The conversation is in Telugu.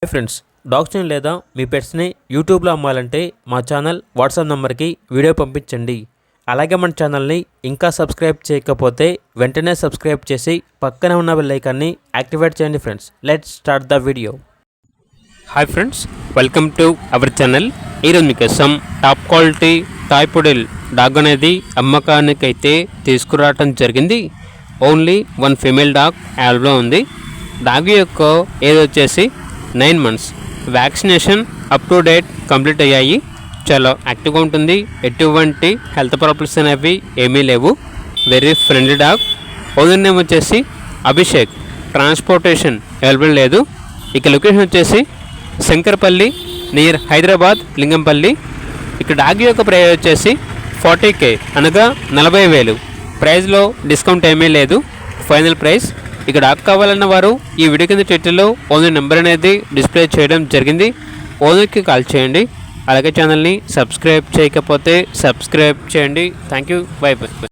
హాయ్ ఫ్రెండ్స్, డాగ్స్ని లేదా మీ పెట్స్ని యూట్యూబ్లో అమ్మాలంటే మా ఛానల్ వాట్సాప్ నెంబర్కి వీడియో పంపించండి. అలాగే మన ఛానల్ని ఇంకా సబ్స్క్రైబ్ చేయకపోతే వెంటనే సబ్స్క్రైబ్ చేసి పక్కనే ఉన్న బెల్ ఐకాన్ని యాక్టివేట్ చేయండి. Friends, let's start the video. Hi friends, welcome to our channel. ఈరోజు మీకోసం టాప్ క్వాలిటీ టాయ్ పుడిల్ డాగ్ అనేది అమ్మకానికైతే తీసుకురావటం జరిగింది. ఓన్లీ వన్ ఫీమేల్ డాగ్ యాల్బ్లో ఉంది. డాగ్ యొక్క ఏజ్ వచ్చేసి 9 months. Vaccination up to date complete అయ్యాయి. చాలా యాక్టివ్గా ఉంటుంది. ఎటువంటి హెల్త్ ప్రాబ్లమ్స్ అనేవి ఏమీ లేవు. Very friendly dog. Owner name వచ్చేసి అభిషేక్. ట్రాన్స్పోర్టేషన్ అవైలబుల్ లేదు. ఇక లొకేషన్ వచ్చేసి శంకర్పల్లి నియర్ హైదరాబాద్ లింగంపల్లి. ఇక డాగ్ యొక్క ప్రైస్ వచ్చేసి 40K అనగా 40,000. ప్రైస్లో డిస్కౌంట్ ఏమీ లేదు. Final price. ఇక డాగ్ కావాలన్న వారు ఈ వీడియో కింద టైటిల్లో ఓనర్ నెంబర్ అనేది డిస్ప్లే చేయడం జరిగింది. ఓనర్కి కాల్ చేయండి. అలాగే ఛానల్ని సబ్స్క్రైబ్ చేయకపోతే సబ్స్క్రైబ్ చేయండి. Thank you. By by.